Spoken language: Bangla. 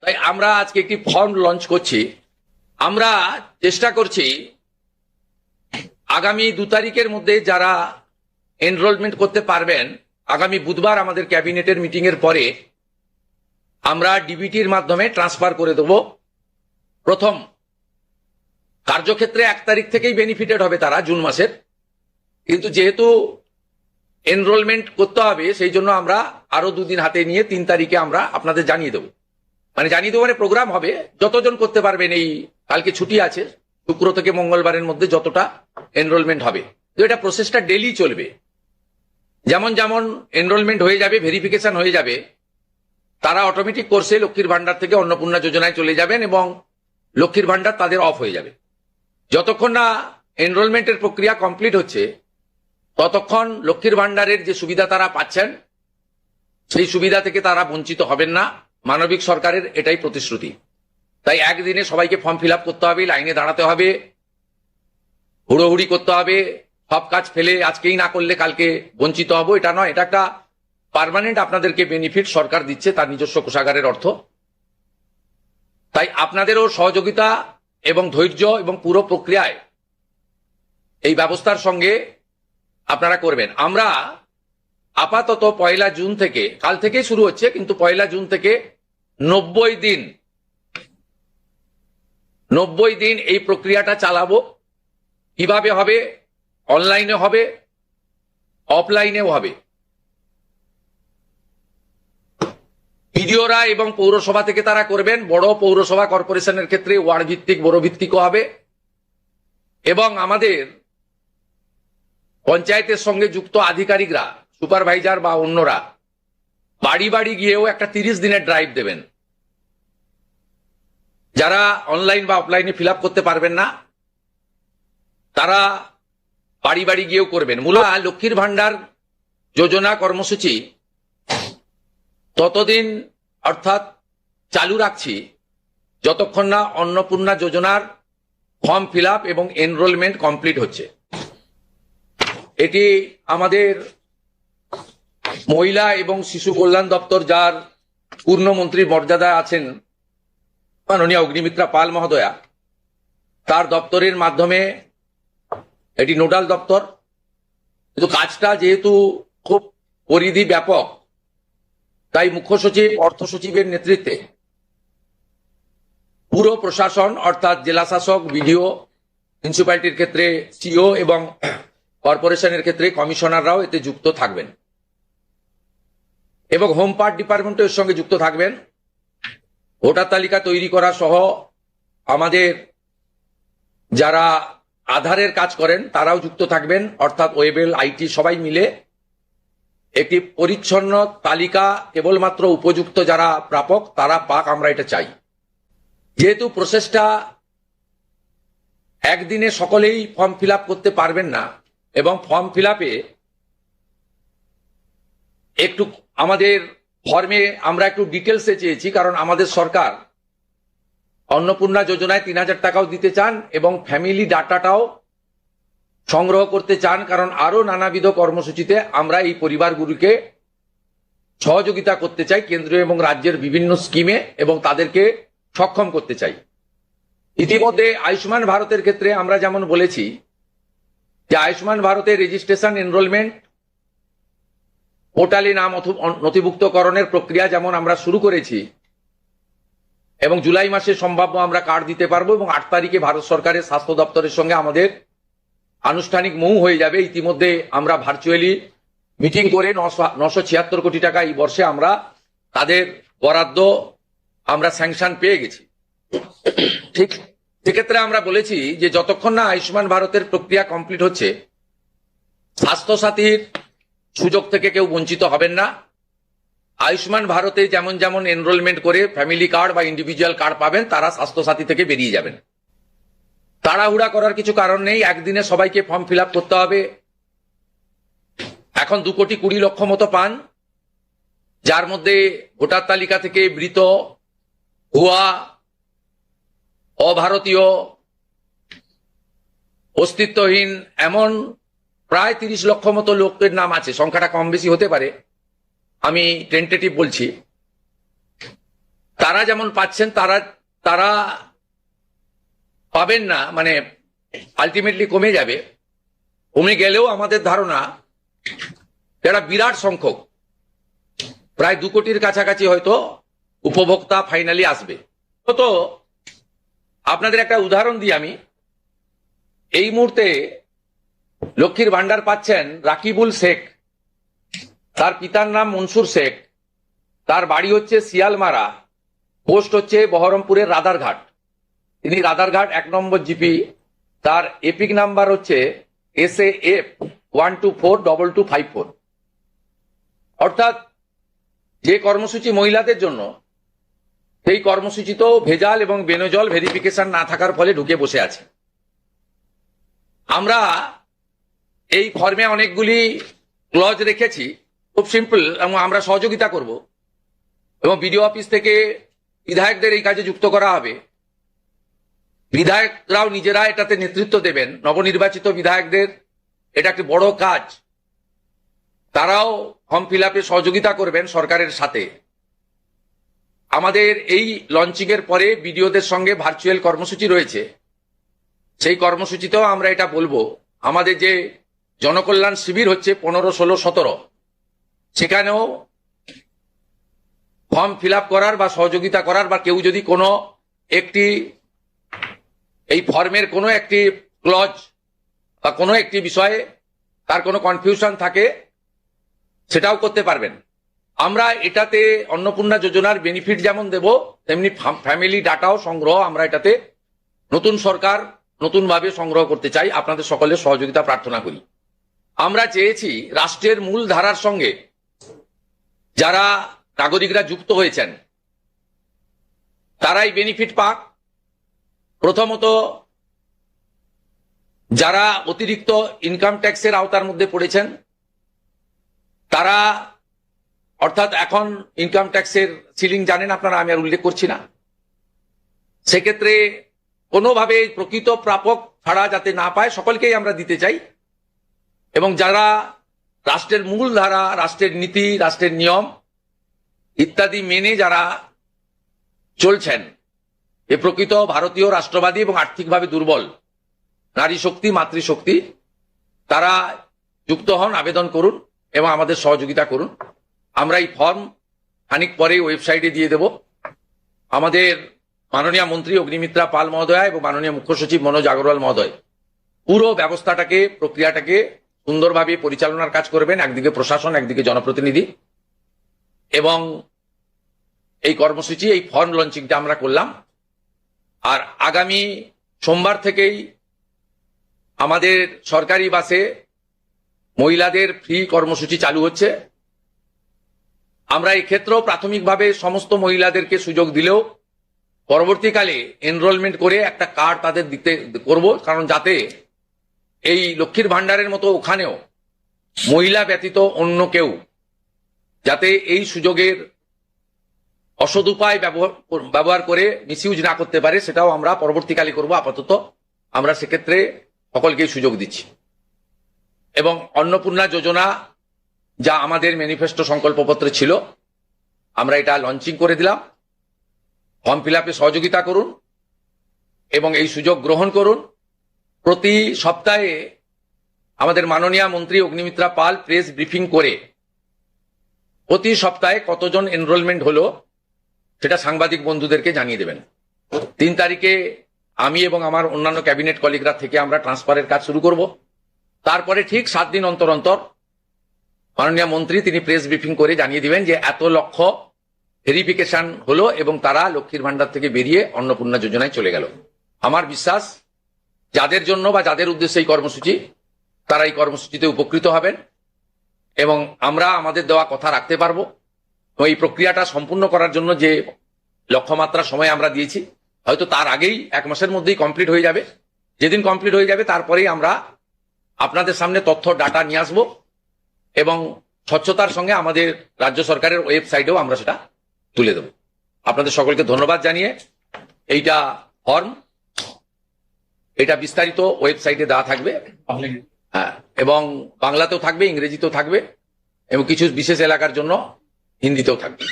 তাই আমরা আজকে একটি ফর্ম লঞ্চ করছি। আমরা চেষ্টা করছি আগামী 2 তারিখের মধ্যে যারা এনরোলমেন্ট করতে পারবেন, আগামী বুধবার আমাদের ক্যাবিনেটের মিটিং এর পরে আমরা ডিবিটির মাধ্যমে ট্রান্সফার করে দেব। প্রথম কার্যক্ষেত্রে 1 তারিখ থেকেই বেনিফিটেড হবে তারা, জুন মাসের, কিন্তু যেহেতু এনরোলমেন্ট করতে হবে সেই জন্য আমরা আরো 2 দিন হাতে নিয়ে 3 তারিখে আমরা আপনাদের জানিয়ে দেবো। মানে প্রোগ্রাম হবে, যতজন করতে পারবেন, এই কালকে ছুটি আছে, শুক্র থেকে মঙ্গলবারের মধ্যে যতটা এনরোলমেন্ট হবে। তো এটা প্রসেসটা ডেলি চলবে। যেমন যেমন এনরোলমেন্ট হয়ে যাবে, ভেরিফিকেশন হয়ে যাবে, তারা অটোমেটিক কোর্সে লক্ষ্মীর ভান্ডার থেকে অন্নপূর্ণা যোজনায় চলে যাবেন এবং লক্ষ্মীর ভান্ডার তাদের অফ হয়ে যাবে। যতক্ষণ না এনরোলমেন্টের প্রক্রিয়া কমপ্লিট হচ্ছে ততক্ষণ লক্ষ্মীর ভান্ডারের যে সুবিধা তারা পাচ্ছেন সেই সুবিধা থেকে তারা বঞ্চিত হবেন না। মানবিক সরকারের এটাই প্রতিশ্রুতি। তাই একদিনে সবাইকে ফর্ম ফিল আপ করতে হবে, লাইনে দাঁড়াতে হবে, হুড়োহুড়ি করতে হবে, সব কাজ ফেলে আজকেই না করলে কালকে বঞ্চিত হব, এটা নয়। এটা একটা পার্মানেন্ট আপনাদেরকে বেনিফিট সরকার দিচ্ছে তার নিজস্ব কোষাগারের অর্থ। তাই আপনাদেরও সহযোগিতা এবং ধৈর্য এবং পুরো প্রক্রিয়ায় এই ব্যবস্থার সঙ্গে আপনারা করবেন। আমরা আপাতত 1 জুন থেকে, কাল থেকেই শুরু হচ্ছে, কিন্তু 1 জুন থেকে 90 দিন এই প্রক্রিয়াটা চালাবো। কিভাবে হবে? অনলাইনে হবে, অফলাইনেও হবে। বিডিওরা এবং পৌরসভা থেকে তারা করবেন। বড় পৌরসভা কর্পোরেশনের ক্ষেত্রে ওয়ার্ড ভিত্তিক, বড় ভিত্তিকও হবে। এবং আমাদের পঞ্চায়েতের সঙ্গে যুক্ত আধিকারিকরা, সুপারভাইজার বা অন্যরা বাড়ি বাড়ি গিয়েও একটা 30 দিনের ড্রাইভ দেবেন। যারা অনলাইন বা অফলাইনে ফিল আপ করতে পারবেন না তারা বাড়ি বাড়ি গিয়েও করবেন। মূলত লক্ষ্মীর ভান্ডার যোজনা কর্মসূচি ততদিন অর্থাৎ চালু রাখছি যতক্ষণ না অন্নপূর্ণা যোজনার ফর্ম ফিল আপ এবং এনরোলমেন্ট কমপ্লিট হচ্ছে। এটি আমাদের মহিলা এবং শিশু কল্যাণ দপ্তর, যার পূর্ণমন্ত্রীর মর্যাদা আছেন মাননীয় অগ্নিমিত্রা পাল মহোদয়া, তার দপ্তরের মাধ্যমে এটি নোডাল দপ্তর। কিন্তু কাজটা যেহেতু খুব পরিধি ব্যাপক, তাই মুখ্য সচিব, অর্থ সচিবের নেতৃত্বে পুরো প্রশাসন অর্থাৎ জেলা শাসক, বিডিও, মিউনিসিপ্যালিটির ক্ষেত্রে সিও এবং কর্পোরেশনের ক্ষেত্রে কমিশনাররাও এতে যুক্ত থাকবেন এবং হোম পার্ট ডিপার্টমেন্টও এর সঙ্গে যুক্ত থাকবেন। ভোটার তালিকা তৈরি করা সহ আমাদের যারা আধারের কাজ করেন তারাও যুক্ত থাকবেন, অর্থাৎ ওয়েবেল, আইটি সবাই মিলে একটি পরিচ্ছন্ন তালিকা কেবলমাত্র উপযুক্ত যারা প্রাপক তারা পাক, আমরা এটা চাই। যেহেতু প্রসেসটা একদিনে সকলেই ফর্ম ফিল আপ করতে পারবেন না এবং ফর্ম ফিল আপে একটু আমাদের ফর্মে আমরা একটু ডিটেলসে চেয়েছি, কারণ আমাদের সরকার অন্নপূর্ণা যোজনায় 3000 টাকাও দিতে চান এবং ফ্যামিলি ডাটাটাও সংগ্রহ করতে চান, কারণ আরো নানাবিধ কর্মসূচিতে আমরা এই পরিবারগুলিকে সহযোগিতা করতে চাই কেন্দ্রীয় এবং রাজ্যের বিভিন্ন স্কিমে এবং তাদেরকে সক্ষম করতে চাই। ইতিমধ্যে আয়ুষ্মান ভারতের ক্ষেত্রে আমরা যেমন বলেছি যে আয়ুষ্মান ভারতের রেজিস্ট্রেশন, এনরোলমেন্ট, পোর্টালে নাম নথিভুক্তকরণের প্রক্রিয়া যেমন আমরা শুরু করেছি এবং জুলাই মাসে সম্ভাব্য আমরা কার্ড দিতে পারবো এবং 8 তারিখে ভারত সরকারের স্বাস্থ্য দপ্তরের সঙ্গে আমাদের আনুষ্ঠানিক মৌ হয়ে যাবে। ইতিমধ্যে আমরা ভার্চুয়ালি মিটিং করে 976 কোটি টাকা এই বর্ষে আমরা তাদের বরাদ্দ আমরা স্যাংশন পেয়ে গেছি। ঠিক সেক্ষেত্রে আমরা বলেছি যে যতক্ষণ না আয়ুষ্মান ভারতের প্রক্রিয়া কমপ্লিট হচ্ছে স্বাস্থ্য সাথীর সুযোগ থেকে কেউ বঞ্চিত হবেন না। আয়ুষ্মান ভারতে যেমন যেমন এনরোলমেন্ট করে ফ্যামিলি কার্ড বা ইন্ডিভিজুয়াল কার্ড পাবেন তারা স্বাস্থ্য সাথী থেকে বেরিয়ে যাবেন। তাড়াহুড়া করার কিছু কারণ নেই, একদিনে সবাইকে ফর্ম ফিল আপ করতে হবে। এখন 2,20,00,000 মতো পান, যার মধ্যে ভোটার তালিকা থেকে মৃত, ভুয়া, অভারতীয়, অস্তিত্বহীন এমন প্রায় 30 লক্ষ মতো লোকের নাম আছে। সংখ্যাটা কম বেশি হতে পারে, আমি টেন্টেটিভ বলছি। তারা যেমন পাচ্ছেন তারা তারা পাবেন না, মানে আলটিমেটলি কমে যাবে। কমে গেলেও আমাদের ধারণা যারা বিরাট সংখ্যক প্রায় 2 কোটির কাছাকাছি হয়তো উপভোক্তা ফাইনালি আসবে। তো আপনাদের একটা উদাহরণ দিই আমি। এই মুহূর্তে লক্ষ্মীর ভান্ডার পাচ্ছেন রাকিবুল শেখ, তার পিতার নাম মনসুর শেখ, তার বাড়ি হচ্ছে শিয়ালমারা, পোস্ট হচ্ছে বহরমপুরের রাদারঘাট। তিনি রাদারঘাট 1 নম্বর জিপি, তার এপিক নাম্বার হচ্ছে SAF 1242254। অর্থাৎ যে কর্মসূচি মহিলাদের জন্য, সেই কর্মসূচি তো ভেজাল এবং বেনজল ভেরিফিকেশন না থাকার ফলে ঢুকে বসে আছে। আমরা এই ফর্মে অনেকগুলি ক্লজ রেখেছি, খুব সিম্পল, এবং আমরা সহযোগিতা করব এবং বিডিও অফিস থেকে বিধায়কদের এই কাজে যুক্ত করা হবে। বিধায়করাও নিজেরা এটাতে নেতৃত্ব দেবেন, নবনির্বাচিত বিধায়কদের এটা একটি বড় কাজ, তারাও ফর্ম ফিল আপে সহযোগিতা করবেন সরকারের সাথে। আমাদের এই লঞ্চিং এর পরে বিডিওদের সঙ্গে ভার্চুয়াল কর্মসূচি রয়েছে, সেই কর্মসূচিতেও আমরা এটা বলবো। আমাদের যে জনকল্যাণ শিবির হচ্ছে 15, 16, 17, সেখানেও ফর্ম ফিল আপ করার বা সহযোগিতা করার, বা কেউ যদি কোনো একটি এই ফর্মের কোনো একটি ক্লজ বা কোনো একটি বিষয়ে তার কোনো কনফিউশন থাকে, সেটাও করতে পারবেন। আমরা এটাতে অন্নপূর্ণা যোজনার বেনিফিট যেমন দেব, তেমনি ফ্যামিলি ডাটাও সংগ্রহ আমরা এটাতে নতুন সরকার নতুনভাবে সংগ্রহ করতে চাই। আপনাদের সকলের সহযোগিতা প্রার্থনা করি। আমরা চেয়েছি রাষ্ট্রের মূল ধারার সঙ্গে যারা নাগরিকরা যুক্ত হয়েছেন তারাই বেনিফিট পাক। প্রথমত, যারা অতিরিক্ত ইনকাম ট্যাক্সের আওতার মধ্যে পড়েছেন তারা, অর্থাৎ এখন ইনকাম ট্যাক্সের সিলিং জানেন আপনারা, আমি আর উল্লেখ করছি না। সেক্ষেত্রে কোনোভাবে প্রকৃত প্রাপক ছাড়া যাতে না পায়, সকলকেই আমরা দিতে চাই। এবং যারা রাষ্ট্রের মূল ধারা, রাষ্ট্রের নীতি, রাষ্ট্রের নিয়ম ইত্যাদি মেনে যারা চলছেন, এ প্রকৃত ভারতীয় রাষ্ট্রবাদী এবং আর্থিকভাবে দুর্বল নারী শক্তি, মাতৃশক্তি, তারা যুক্ত হন, আবেদন করুন এবং আমাদের সহযোগিতা করুন। আমরা এই ফর্ম খানিক পরে ওয়েবসাইটে দিয়ে দেব। আমাদের মাননীয় মন্ত্রী অগ্নিমিত্রা পাল মহোদয়া এবং মাননীয় মুখ্য সচিব মনোজ আগরওয়াল মহোদয় পুরো ব্যবস্থাটাকে, প্রক্রিয়াটাকে সুন্দরভাবে পরিচালনার কাজ করবেন। একদিকে প্রশাসন, একদিকে জনপ্রতিনিধি। এবং এই কর্মসূচি, এই ফর্ম লঞ্চিংটা আমরা করলাম। আর আগামী সোমবার থেকেই আমাদের সরকারি বাসে মহিলাদের ফ্রি কর্মসূচি চালু হচ্ছে। আমরা এই ক্ষেত্রেও প্রাথমিকভাবে সমস্ত মহিলাদেরকে সুযোগ দিলেও পরবর্তীকালে এনরোলমেন্ট করে একটা কার্ড তাদের দিতে করব, কারণ যাতে এই লক্ষ্মীর ভান্ডারের মতো ওখানেও মহিলা ব্যতীত অন্য কেউ যাতে এই সুযোগের অসদুপায় ব্যবহার করে মিসইউজ না করতে পারে, সেটাও আমরা পরবর্তীকালে করব। আপাতত আমরা সেক্ষেত্রে সকলকেই সুযোগ দিচ্ছি। এবং অন্নপূর্ণা যোজনা যা আমাদের ম্যানিফেস্টো সংকল্পপত্রে ছিল, আমরা এটা লঞ্চিং করে দিলাম। ফর্ম ফিল আপে সহযোগিতা করুন এবং এই সুযোগ গ্রহণ করুন। প্রতি সপ্তাহে আমাদের মাননীয় মন্ত্রী অগ্নিমিত্রা পাল প্রেস ব্রিফিং করে প্রতি সপ্তাহে কতজন এনরোলমেন্ট হলো সেটা সাংবাদিক বন্ধুদেরকে জানিয়ে দেবেন। 3 তারিখে আমি এবং আমার অন্যান্য ক্যাবিনেট কলিগরা থেকে আমরা ট্রান্সফারের কাজ শুরু করব। তারপরে ঠিক 7 দিন অন্তর অন্তর মাননীয় মন্ত্রী তিনি প্রেস ব্রিফিং করে জানিয়ে দিবেন যে এত লক্ষ ভেরিফিকেশন হলো এবং তারা লক্ষ্মীর ভান্ডার থেকে বেরিয়ে অন্নপূর্ণা যোজনায় চলে গেল। আমার বিশ্বাস যাদের জন্য বা যাদের উদ্দেশ্যে এই কর্মসূচি, তারা এই কর্মসূচিতে উপকৃত হবেন এবং আমরা আমাদের দেওয়া কথা রাখতে পারবো। এই প্রক্রিয়াটা সম্পূর্ণ করার জন্য যে লক্ষ্যমাত্রা সময় আমরা দিয়েছি, হয়তো তার আগেই 1 মাসের মধ্যেই কমপ্লিট হয়ে যাবে। যেদিন কমপ্লিট হয়ে যাবে তারপরেই আমরা আপনাদের সামনে তথ্য ডাটা নিয়ে আসবো এবং স্বচ্ছতার সঙ্গে আমাদের রাজ্য সরকারের ওয়েবসাইটেও আমরা সেটা তুলে দেব। আপনাদের সকলকে ধন্যবাদ জানিয়ে এইটা ফর্ম, এটা বিস্তারিত ওয়েবসাইটে দেওয়া থাকবে। হ্যাঁ, এবং বাংলাতেও থাকবে, ইংরেজিতেও থাকবে এবং কিছু বিশেষ এলাকার জন্য হিন্দিতেও থাকবে।